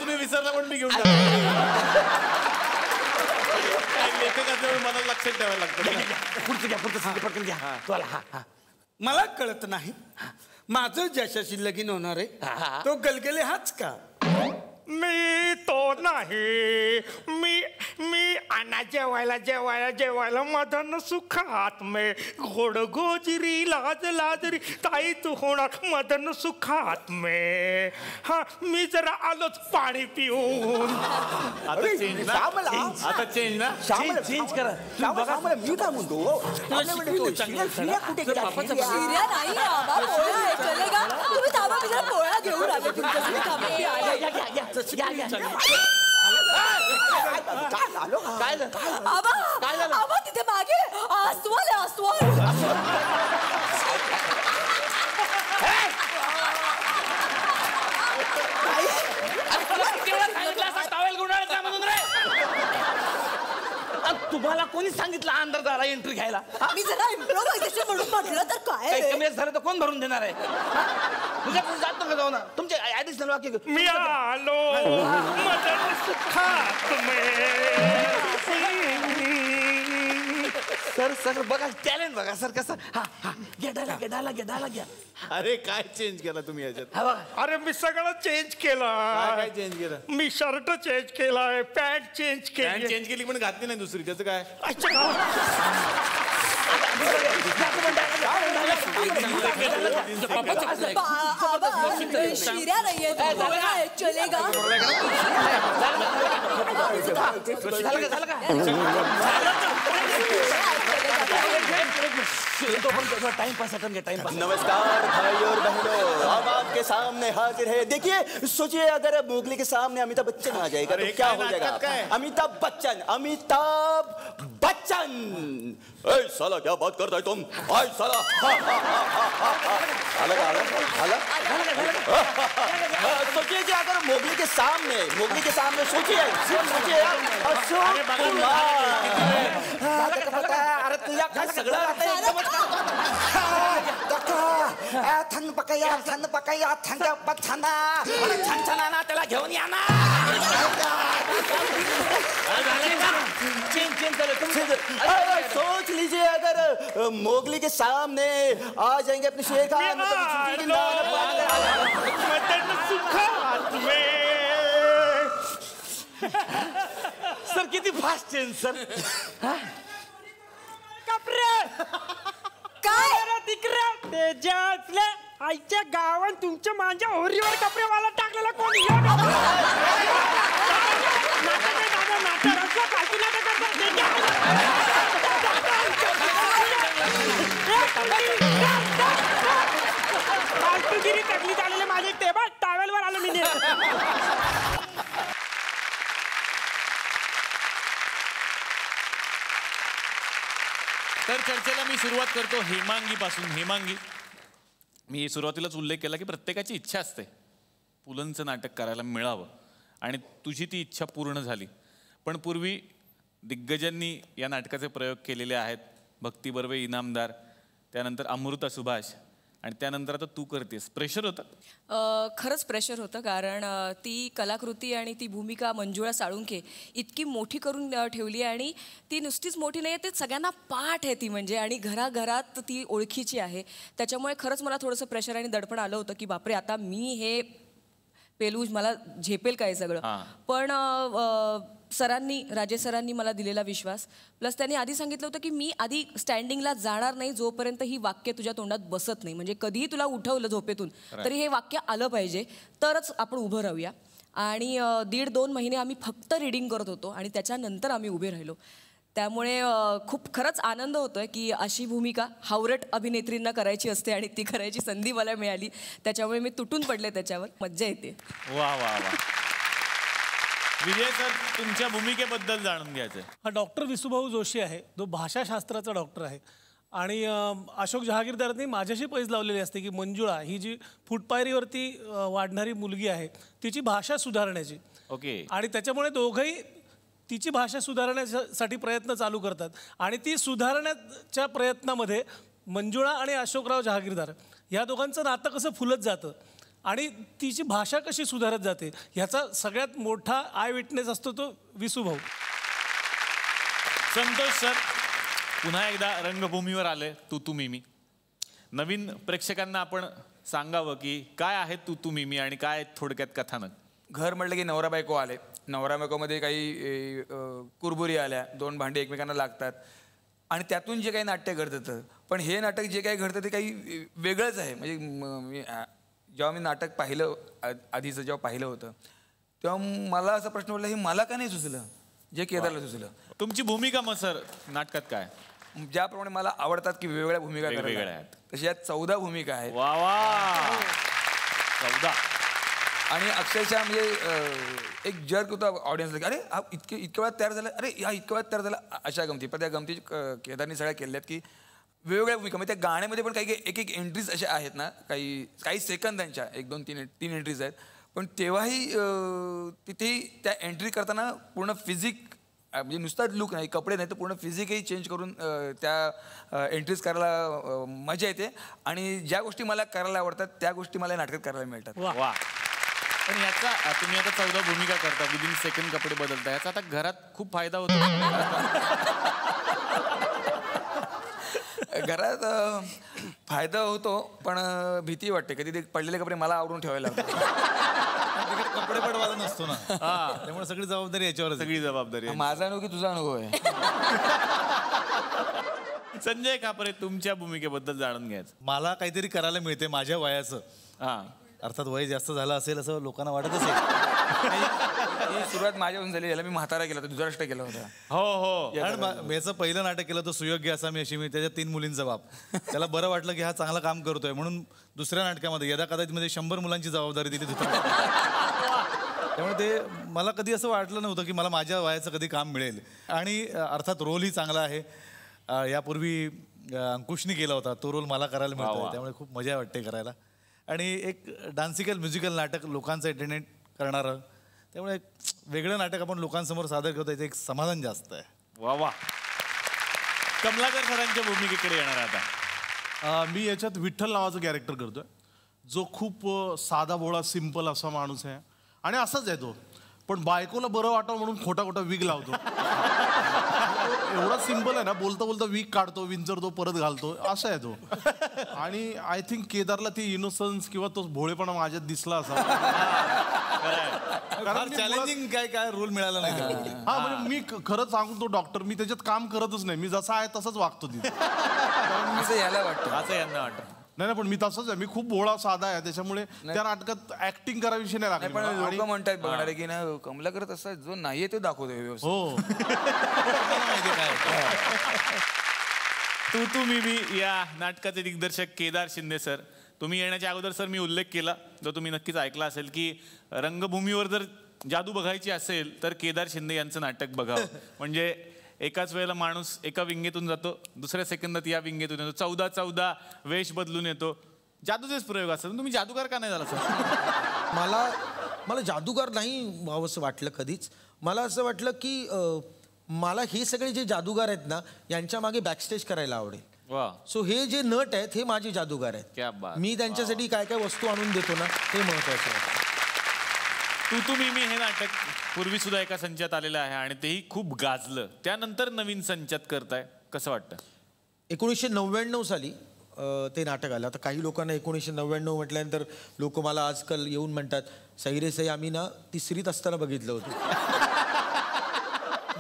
A: तुम्ही विसरला पण मी घेऊन लेखकाचं मला लक्षात ठेवायला लागतं.
E: पुढचं घ्या.
F: मला कळत नाही माझं ज्याच्याशी लगीन होणार आहे तो गलगले हाच का.
G: मी तो नाही. मी आणा जेवायला मदन सुखात घोड गोजिरी लाजरी ताई तू होणार मदन सुखात हा मी जरा आलोच पाणी पिऊन.
A: आता चेंज ना.
E: चेंज करा.
I: मी काय म्हणतो कुठे गेला.
J: शिर्या नाही आबा पोळ्या आहे चलेगा. तुम्ही थांबा मी जरा पोळ्या घेऊन आले तुमच्यासाठी.
E: काय झालं?
J: आबा तिथे मागे अस्वल आहे, अस्वल.
E: तुम्हाला कोणी सांगितलं अंदर दारा एंट्री घ्यायला?
J: मी जरा इम्प्रोव्हायझेशन म्हणून म्हटलं तर काय
E: काही
J: आहे?
E: कमी झालं तर कोण भरून देणार आहे? तुझ्याकडून जात नका जाऊ ना. तुमचे ऍडिशनल वाक्य
G: मी आलो मदन सुखात
E: सर सर बघा टॅलेंट बघा सर कसं. हा हा घ्या डायलॉग घ्या.
A: अरे काय चेंज केला तुम्ही याच्यात?
E: हा बघा.
G: अरे मी सगळं चेंज केलं.
A: काय चेंज केलं?
G: मी शर्ट चेंज केलाय, पॅन्ट चेंज
A: पॅन्ट
G: केली.
A: चेंज केली पण घातली नाही दुसरी, त्याचं काय?
J: शिर्या नाहीये चलेगा.
E: झालं का? टाइम पास
I: नमस्कार भाई और बहनों, हम आपके सामने हाजिर है. देखिए, सोचिए अगर मोगली के सामने अमिताभ बच्चन आ जाएगा तो क्या हो जाएगा? अमिताभ बच्चन. ए साला क्या बात करता है तुम? आय साला. सोचिए कि अगर मोगली के सामने सोचिए अशोक कुमार. अरे तुझ्या काय सगळं थंड पकाया छान त्याला घेऊन या ना. सोच लीजिए अगर मोगली के सामने आ जाएंगे अपने शेर का
E: सर किती फास्ट चेंज सर.
J: काय
G: तिकडे त्याच्या आईच्या गावात तुमच्या माझ्या होरीवर कपडेवाला टाकलेला कोणी? फालतूगिरी टाकली चाललेले माझे टेबल टावेलवर आलो मी.
A: तर चर्चेला मी सुरुवात करतो हेमांगी पासून. हेमांगी, मी सुरुवातीलाच उल्लेख केला की प्रत्येकाची इच्छा असते पुलंचं नाटक करायला मिळावं आणि तुझी ती इच्छा पूर्ण झाली. पण पूर्वी दिग्गजांनी या नाटकाचे प्रयोग केलेले आहेत. भक्ती बर्वे, इनामदार, त्यानंतर अमृता सुभाष आणि त्यानंतर आता तू करतेस. प्रेशर होतं?
C: खरंच प्रेशर होतं, कारण ती कलाकृती आणि ती भूमिका मंजुळा साळुंखे इतकी मोठी करून ठेवली आणि ती नुसतीच मोठी नाही आहे, ते सगळ्यांना पाठ आहे ती म्हणजे, आणि घराघरात ती ओळखीची आहे. त्याच्यामुळे खरंच मला थोडंसं प्रेशर आणि दडपण आलं होतं की बापरे, आता मी हे पेलू मला झेपेल काय सगळं. पण राजेश सरांनी मला दिलेला विश्वास, प्लस त्यांनी आधी सांगितलं होतं की मी आधी स्टँडिंगला जाणार नाही जोपर्यंत ही वाक्य तुझ्या तोंडात बसत नाही. म्हणजे कधीही तुला उठवलं झोपेतून तरी हे वाक्य आलं पाहिजे, तरच आपण उभं राहूया. आणि 1.5-2 महिने आम्ही फक्त रीडिंग करत होतो आणि त्याच्यानंतर आम्ही उभे राहिलो. त्यामुळे खूप खरंच आनंद होतोय की अशी भूमिका हावरट अभिनेत्रींना करायची असते आणि ती करायची संधी मला मिळाली. त्याच्यामुळे मी तुटून पडले त्याच्यावर. मज्जा येते.
A: वा वा वा. विजय सर, तुमच्या भूमिकेबद्दल जाणून घ्यायचं.
K: हा डॉक्टर विसूभाऊ जोशी आहे, जो भाषाशास्त्राचा डॉक्टर आहे. आणि अशोक जहागीरदारांनी माझ्याशी पैज लावलेली असते की मंजुळा ही जी फुटपायरीवरती वाढणारी मुलगी आहे तिची भाषा सुधारण्याची.
A: ओके.
K: आणि त्याच्यामुळे दोघंही तिची भाषा सुधारण्यासाठी प्रयत्न चालू करतात. आणि ती सुधारण्याच्या प्रयत्नामध्ये मंजुळा आणि अशोकराव जहागीरदार या दोघांचं नातं कसं फुलत जातं आणि तिची भाषा कशी सुधारत जाते ह्याचा सगळ्यात मोठा आय विटनेस असतो तो विसूभाऊ.
A: संतोष सर, पुन्हा एकदा रंगभूमीवर आले तू मी. नवीन प्रेक्षकांना आपण सांगावं की काय आहे तू मी आणि काय थोडक्यात कथानक.
D: घर म्हटलं की नवरा बायको आले. नवरा बायकोमध्ये काही कुरबुरी आल्या, 2 भांडी एकमेकांना लागतात आणि त्यातून जे काही नाट्य घडतं. पण हे नाटक जे काही घडतं ते काही वेगळंच आहे. म्हणजे जेव्हा मी नाटक पाहिलं, आधीचं जेव्हा पाहिलं होतं तेव्हा मला असा प्रश्न पडला, हे मला का नाही सुचलं जे केदारला सुचलं.
A: तुमची भूमिका मग सर नाटकात काय?
D: ज्याप्रमाणे मला आवडतात की वेगवेगळ्या भूमिका
A: वेगवेगळ्या आहेत,
D: तशी यात 14 भूमिका आहेत.
A: वा वा. 14.
D: आणि अक्षरशः म्हणजे एक जर्क होता ऑडियन्सला, अरे हा इतक्या वेळात तयार झाला, अरे या इतक्या वेळात तयार झाला, अशा गमती. पण त्या गमती केदारनी सगळ्या केल्यात की वेगवेगळ्या भूमिका, म्हणजे त्या गाण्यामध्ये पण काही एक एक एंट्रीज अशा आहेत ना, काही सेकंदांच्या 1 2 3 एंट्रीज आहेत. पण तेव्हाही तिथेही त्या एंट्री करताना पूर्ण फिजिक, म्हणजे नुसता लुक नाही, कपडे नाही, तर पूर्ण फिजिकही चेंज करून त्या एंट्रीज करायला मजा येते. आणि ज्या गोष्टी मला करायला आवडतात त्या गोष्टी मला नाटकात करायला मिळतात.
A: वा. पण याचा तुम्ही आता 14 भूमिका करता, विदिन सेकंड कपडे बदलता, याचा आता घरात खूप फायदा होतो.
D: घरात फायदा होतो, पण भीती वाटते. कधी ते पडलेले कपडे मला आवरून ठेवायला लागतात.
L: कपडे पडवायला नसतो ना, त्यामुळे सगळी जबाबदारी याच्यावर.
A: सगळी जबाबदारी
D: माझा अनुभव की तुझा अनुभव आहे.
A: संजय खापरे, तुमच्या भूमिकेबद्दल जाणून घ्यायचं.
L: मला काहीतरी करायला मिळते माझ्या वयाचं. अर्थात वय जास्त झालं असेल असं लोकांना वाटत असेल.
D: ही सुरुवात माझ्याहून झाली. याला मी म्हातारा केला होता, दुसरा केला होता.
A: हो.
L: कारण याचं पहिलं नाटक केलं तर सुयोग्य असा मी अशी, मी त्याच्या 3 मुलींचा बाप. त्याला बरं वाटलं की हा चांगलं काम करतोय, म्हणून दुसऱ्या नाटकामध्ये यदा कदाचितमध्ये 100 मुलांची जबाबदारी दिली होती. त्यामुळे ते मला कधी असं वाटलं नव्हतं की मला माझ्या वयाचं कधी काम मिळेल. आणि अर्थात रोलही चांगला आहे. यापूर्वी अंकुशनी केला होता, तो रोल मला करायला मिळतो, त्यामुळे खूप मजा वाटते करायला. आणि एक डान्सिकल म्युझिकल नाटक लोकांचं एंटरटेन करणारं, त्यामुळे एक वेगळं नाटक आपण लोकांसमोर सादर करतो, याचं एक समाधान जास्त आहे.
A: वा. कमलाकर सरांच्या भूमिकेकडे येणार आता.
M: मी याच्यात विठ्ठल नावाचं कॅरेक्टर करतोय, जो खूप साधा भोळा सिंपल असा माणूस आहे. आणि असाच आहे तो, पण बायकोला बरं वाटावं म्हणून खोटा विग लावतो. एवढा सिंपल आहे ना, बोलता बोलता विग काढतो, विंचरतो, परत घालतो, असा आहे तो. आणि आय थिंक केदारला ती इनोसन्स किंवा तो भोळेपणा माझ्यात दिसला असा.
L: कारण चॅलेंजिंग काय रोल मिळाला नाही.
M: हा, म्हणजे मी खरंच सांगतो डॉक्टर, मी त्याच्यात काम करतच नाही, मी जसा आहे तसंच वागतो तिथे.
D: याला वाटतं,
A: असं यांना वाटतं.
M: नाही, पण मी तसंच आहे, मी खूप भोळा साधा आहे, त्याच्यामुळे त्या नाटकात ऍक्टिंग कराविषयी नाही लागली.
D: पण लोक म्हणतात बघणारे की ना, कमलाकर तसा जो नाहीये तो दाखवतोय व्यवस्थित.
M: हो.
A: तू मी या नाटकाचे दिग्दर्शक केदार शिंदे सर. तुम्ही येण्याच्या अगोदर सर मी उल्लेख केला, जो तुम्ही नक्कीच ऐकला असेल, की रंगभूमीवर जर जादू बघायची असेल तर केदार शिंदे यांचं नाटक बघावं. म्हणजे एकाच वेळेला माणूस एका विंगेतून जातो, दुसऱ्या सेकंदात या विंगेतून येतो, 14 वेश बदलून येतो. जादूचेच प्रयोग असतात. तुम्ही जादूगार का नाही झाला सर?
N: मला जादूगार नाही व्हावंसं वाटलं कधीच. मला असं वाटलं की मला हे सगळे जे जादूगार आहेत ना, यांच्या मागे बॅकस्टेज करायला आवडेल. सो हे जे नट आहेत हे माझे जादूगार आहेत. मी त्यांच्यासाठी काय काय वस्तू आणून देतो ना, ते महत्वाचं आहे.
A: तू मी हे नाटक पूर्वी सुद्धा एका संचात आलेलं आहे आणि तेही खूप गाजलं. त्यानंतर नवीन संचात करताय, कसं वाटतं?
N: 1999 साली ते नाटक आलं. आता काही लोकांना 1999 म्हटल्यानंतर लोक मला आजकाल येऊन म्हणतात, सैरे सई आम्ही ना 3रीत असताना बघितलं होतं.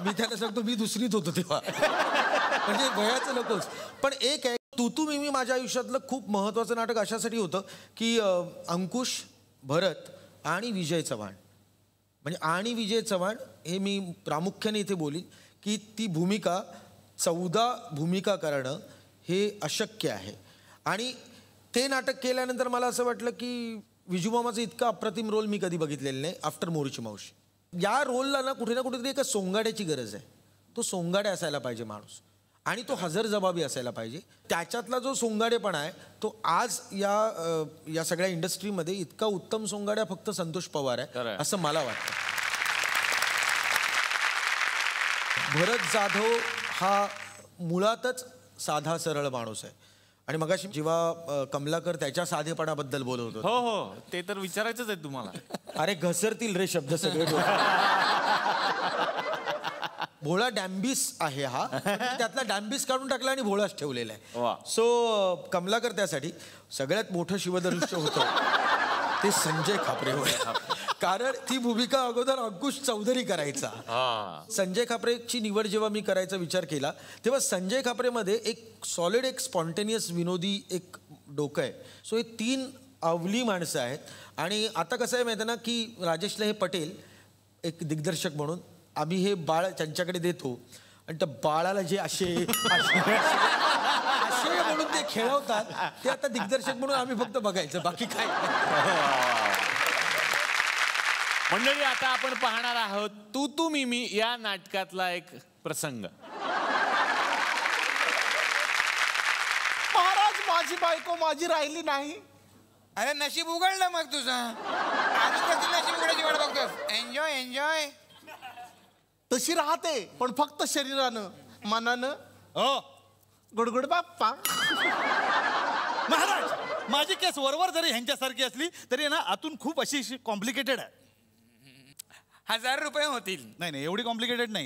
N: मी त्यांना सांगतो मी 2रीत होतो तेव्हा. म्हणजे वयाचं नकोच. पण एक आहे, तू मी माझ्या आयुष्यातलं खूप महत्त्वाचं नाटक अशासाठी होतं की अंकुश, भरत आणि विजय चव्हाण, म्हणजे आणि विजय चव्हाण हे मी प्रामुख्याने इथे बोलीन की ती भूमिका 14 भूमिका करणं हे अशक्य आहे. आणि ते नाटक केल्यानंतर मला असं वाटलं की विजूमामाचं इतका अप्रतिम रोल मी कधी बघितलेलं नाही आफ्टर मोरूची मावशी. या रोलला ना कुठेतरी एका सोंगाड्याची गरज आहे. तो सोंगाड्या असायला पाहिजे माणूस, आणि तो हजरजबाबी असायला पाहिजे. त्याच्यातला जो सोंगाडेपणा आहे तो आज या सगळ्या इंडस्ट्रीमध्ये इतका उत्तम सोंगाड्या फक्त संतोष पवार आहे असं मला वाटतं. भरत जाधव हा मुळातच साधा सरळ माणूस आहे. आणि मगाशी जेव्हा कमलाकर त्याच्या साधेपणाबद्दल बोलत होतो,
A: हो ते तर विचारायचंच आहे तुम्हाला.
N: अरे घसरतील रे शब्द सगळे. भोळा डॅम्बिस आहे हा, त्यातला डॅम्बिस काढून टाकला आणि भोळाच ठेवलेला आहे. सो कमलाकर त्यासाठी सगळ्यात मोठं शिवधनुष्य होतं ते संजय खापरे होते. कारण ती भूमिका अगोदर अंकुश चौधरी करायचा. संजय खापरेची निवड जेव्हा मी करायचा विचार केला तेव्हा संजय खापरेमध्ये एक सॉलिड, एक स्पॉन्टेनियस, विनोदी एक डोकं आहे. सो हे 3 अवली माणसं आहेत. आणि आता कसं आहे माहिती आहे ना की राजेश लहे पटेल एक दिग्दर्शक म्हणून आम्ही हे बाळ त्यांच्याकडे देतो आणि त्या बाळाला जे असे म्हणून ते खेळवतात ते आता दिग्दर्शक म्हणून आम्ही फक्त बघायचं, बाकी काय.
A: मंडळी, आता आपण पाहणार आहोत तू तू मी मी या नाटकातला एक प्रसंग.
M: महाराज, माझी बायको माझी राहिली नाही.
D: अरे नशीब उघडलं मग तुझं. अजून कसं नशीब उघडायची वाट बघतोस? Enjoy enjoy.
M: तशी राहते पण फक्त शरीरानं, मनानं. हो, गुडगुड बाप्पा.
L: महाराज, माझी केस वरवर जरी ह्यांच्यासारखी असली तरी ना आतून खूप अशी कॉम्प्लिकेटेड आहे.
D: 1000 रुपये होतील.
L: नाही नाही, एवढी कॉम्प्लिकेटेड नाही.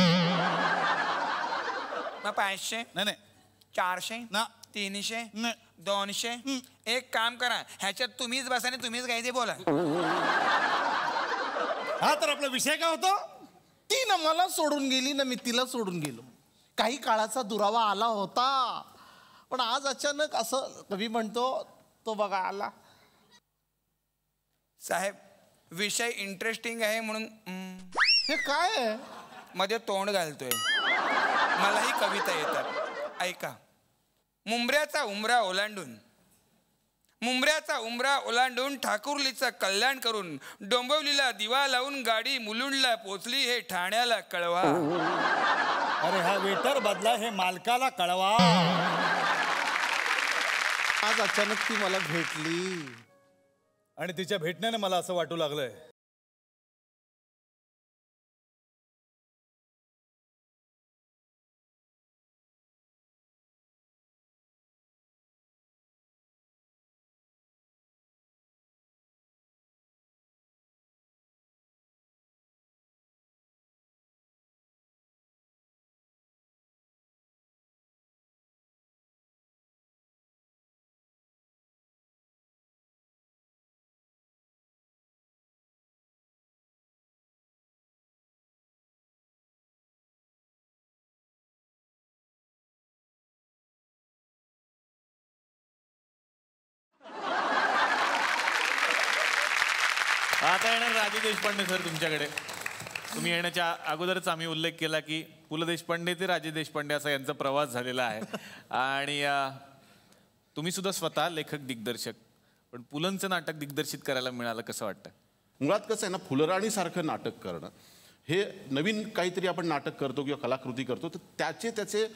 D: मग 500?
L: नाही नाही.
D: 400?
L: ना.
D: 300?
L: नाही.
D: 200? एक काम करा, ह्याच्यात तुम्हीच बसा आणि तुम्हीच काय ते बोला.
L: हा तर आपला विषय काय होता?
M: ती ना मला सोडून गेली ना मी तिला सोडून गेलो. काही काळाचा दुरावा आला होता, पण आज अचानक असं कवी म्हणतो तो बघा आला.
D: साहेब, विषय इंटरेस्टिंग आहे म्हणून
M: हे काय आहे?
D: मध्ये तोंड घालतोय. मलाही कविता येतात, ऐका. मुंबऱ्याचा उंबरा ओलांडून ठाकुर्लीचं कल्याण करून डोंबिवलीला दिवा लावून गाडी मुलुंडला पोचली, हे ठाण्याला कळवा.
L: अरे हा वेटर बदला, हे मालकाला कळवा.
M: आज अचानक ती मला भेटली
L: आणि तिच्या भेटण्याने मला असं वाटू लागलंय
A: आता येणार राजे देशपांडे सर तुमच्याकडे. तुम्ही येण्याच्या अगोदरच आम्ही उल्लेख केला की पु ल देशपांडे ते राजे देशपांडे असा यांचा प्रवास झालेला आहे. आणि तुम्ही सुद्धा स्वतः लेखक दिग्दर्शक, पण पुलंचं नाटक दिग्दर्शित करायला मिळालं, कसं वाटतं?
O: मुळात कसं आहे ना, फुलराणीसारखं नाटक करणं हे नवीन काहीतरी आपण नाटक करतो किंवा कलाकृती करतो तर त्याचे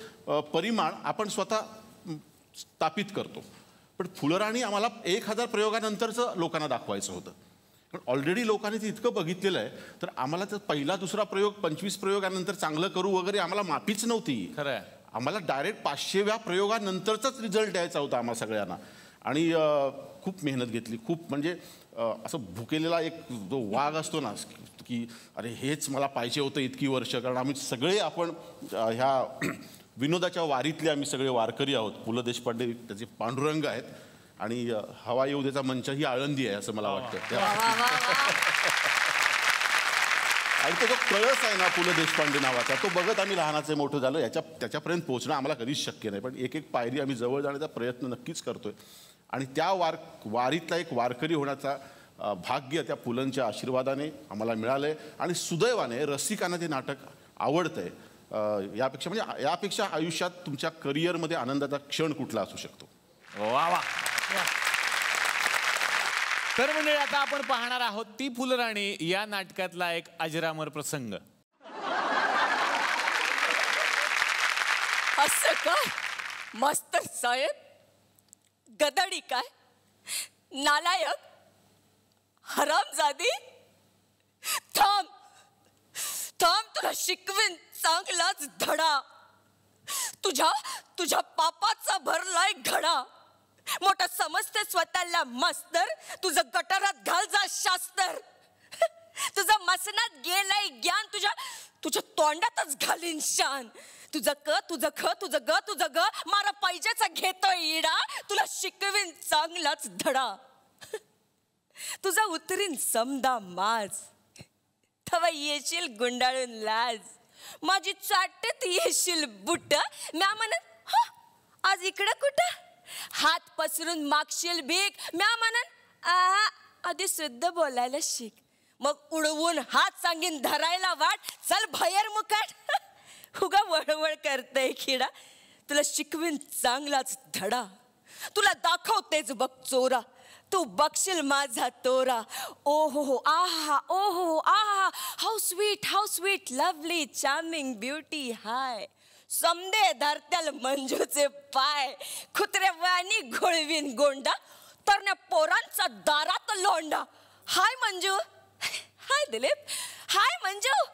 O: परिमाण आपण स्वतः स्थापित करतो. पण फुलराणी आम्हाला 1000 प्रयोगानंतरचं लोकांना दाखवायचं होतं. पण ऑलरेडी लोकांनी ते इतकं बघितलेलं आहे तर आम्हाला तर पहिला दुसरा प्रयोग 25 प्रयोगानंतर चांगलं करू वगैरे आम्हाला माफीच नव्हती.
A: खरं,
O: आम्हाला डायरेक्ट 500व्या प्रयोगानंतरचाच रिझल्ट द्यायचा होता आम्हा सगळ्यांना. आणि खूप मेहनत घेतली. खूप म्हणजे असं भुकेलेला एक जो वाघ असतो ना की अरे हेच मला पाहिजे होतं इतकी वर्ष. कारण आम्ही सगळे आपण ह्या विनोदाच्या वारीतले आम्ही सगळे वारकरी आहोत. पु ल देशपांडे त्याचे पांडुरंग आहेत आणि हवा येऊ देचा मंच ही आळंदी आहे असं मला वाटतं. आणि तो जो कळस आहे ना पु ल देशपांडे नावाचा, तो बघत आम्ही लहानाचे मोठं झालो. त्याच्यापर्यंत पोहोचणं आम्हाला कधीच शक्य नाही, पण एक एक पायरी आम्ही जवळ जाण्याचा प्रयत्न नक्कीच करतोय. आणि त्या वारीतला एक वारकरी होण्याचा भाग्य त्या पुलंच्या आशीर्वादाने आम्हाला मिळालं आहे. आणि सुदैवाने रसिकांना ते नाटक आवडतं आहे. यापेक्षा आयुष्यात तुमच्या करिअरमध्ये आनंदाचा क्षण कुठला असू शकतो.
A: वा वा. तर म्हणजे आता आपण पाहणार आहोत ती फुलराणी या नाटकातला एक अजरामर प्रसंग.
C: असं काय मास्तर साहेब, गदडी काय, नालायक, हरामजादी, थांब थांब, तुला शिकवीन चांगलाच धडा. तुझ्या पापाचा भरलाय घडा. मोठा समजते स्वतःला मास्तर, तुझं गटारात घाल जा शास्तर. तुझं मसनात गेलंय ज्ञान, तुझ्या तोंडातच घालीन शान. तुझं ग मारा पाहिजेचा घेतोय इडा. तुला शिकवीन चांगलाच धडा. तुझा उतरीन समदा माज, तवा येशील गुंडाळून लाज. माझी चाटत येशील बुट, म्या म्हणन आज इकडं कुठं. हात पसरून मागशील भीक, म्या म्हणन आधी शुद्ध बोलायला शिक. मग उडवून हात सांगीन धरायला वाट. चल बाहेर मुकाट, उगा वळवळ करतय खिडा. तुला शिकवीन चांगलाच धडा. तुला दाखवतेच बघ चोरा, तू बघशील माझा तोरा. ओ हो आहा, ओ हो आहा, how sweet lovely charming beauty. हाय समदे धरत्याल मंजूचे पाय, कुत्र्यावानी घोळवीन गोंडा, तर पोरांचा दारात लोंडा. Hi Manju, hi Dilip, hi Manju,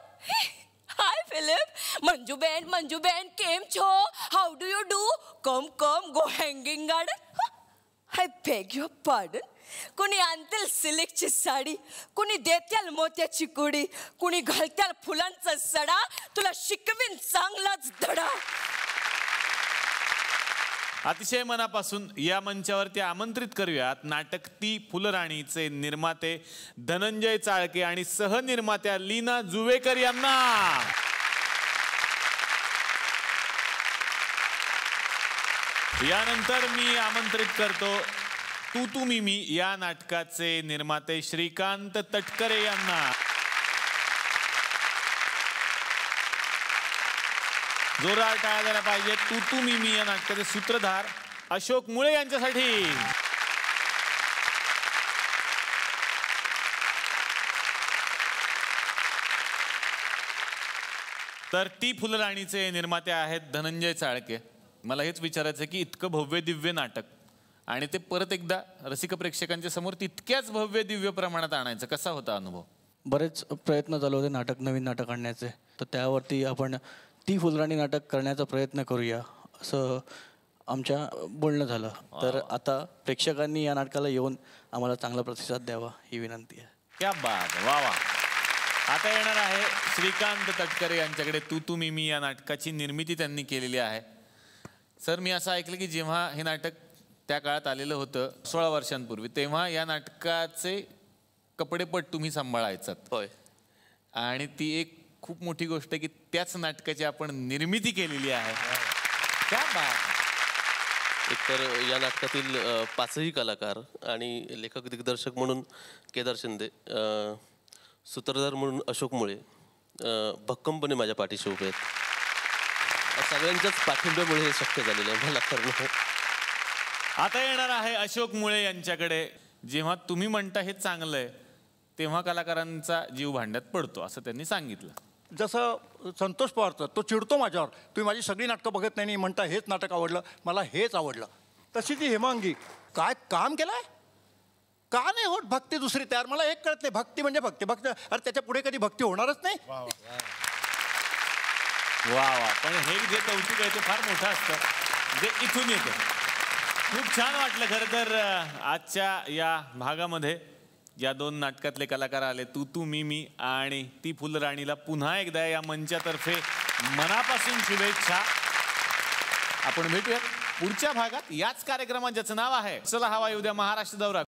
C: hi Philip. Manju बेन केम छो, how do you do, come go hanging garden. I beg your pardon. कुणी आणतील सिल्कची साडी, कुणी देत्याल मोत्याची कुडी, कुणी घालत्याल फुलांचा सडा, तुला शिकवीन चांगलाच धडा.
A: अतिशय मनापासून या मंचावरती आमंत्रित करूयात नाटक ती फुलराणीचे निर्माते धनंजय चाळके आणि सहनिर्मात्या लीना जुवेकर यांना. यानंतर मी आमंत्रित करतो तू मी या नाटकाचे निर्माते श्रीकांत तटकरे यांना. जोरदार टाळ्या द्यायला पाहिजे तू मी या नाटकाचे सूत्रधार अशोक मुळे यांच्यासाठी. तर ती फुलराणीचे निर्माते आहेत धनंजय चाळके. मला हेच विचारायचं की इतकं भव्य दिव्य नाटक आणि ते परत एकदा रसिक प्रेक्षकांच्या समोर तितक्याच भव्य दिव्य प्रमाणात आणायचं, कसा होता अनुभव?
P: बरेच प्रयत्न चालू होते नवीन नाटक आणण्याचे, तर त्यावरती आपण ती फुलराणी नाटक करण्याचा प्रयत्न करूया असं आमच्या बोलणं झालं. तर आता प्रेक्षकांनी या नाटकाला येऊन आम्हाला चांगला प्रतिसाद द्यावा ही विनंती आहे.
A: क्या बात, वा वा. आता येणार आहे श्रीकांत तटकरे यांच्याकडे. तू मी या नाटकाची निर्मिती त्यांनी केलेली आहे. सर, मी असं ऐकलं की जेव्हा हे नाटक त्या काळात आलेलं होतं 16 वर्षांपूर्वी, तेव्हा या नाटकाचे कपडेपट तुम्ही सांभाळायचात.
Q: होय.
A: आणि ती एक खूप मोठी गोष्ट आहे की त्याच नाटकाची आपण निर्मिती केलेली आहे. क्या बात.
Q: एकतर या नाटकातील 5ही कलाकार आणि लेखक दिग्दर्शक म्हणून केदार शिंदे, सूत्रधार म्हणून अशोक मुळे भक्कमपणे माझ्या पाठीशी उभे आहेत. सगळ्यांच्याच पाठिंब्यामुळे हे शक्य झालेलं आहे मला करणं.
A: आता येणार आहे अशोक मुळे यांच्याकडे. जेव्हा तुम्ही म्हणता हे चांगलं आहे तेव्हा कलाकारांचा जीव भांड्यात पडतो असं त्यांनी सांगितलं.
R: जसं संतोष पवारचं, तो चिडतो माझ्यावर, तुम्ही माझी सगळी नाटकं बघत नाही म्हणता हेच नाटक आवडलं, मला हेच आवडलं. तशी ती हेमांगी काय काम केलंय, का नाही होत भक्ती दुसरी तयार? मला एक कळत नाही, भक्ती म्हणजे भक्ती, अरे त्याच्या पुढे कधी भक्ती होणारच नाही.
A: वा वा. पण हे जे कौतुक आहे ते फार मोठं असतं जे इथून येतं. खूप छान वाटलं खरं तर. आजच्या या भागामध्ये या 2 नाटकातले कलाकार आले, तू मी आणि ती फुलराणीला पुन्हा एकदा या मंचातर्फे मनापासून शुभेच्छा. आपण भेटूयात पुढच्या भागात याच कार्यक्रमात ज्याचं नाव आहे चला हवा येऊ द्या महाराष्ट्र दौरा.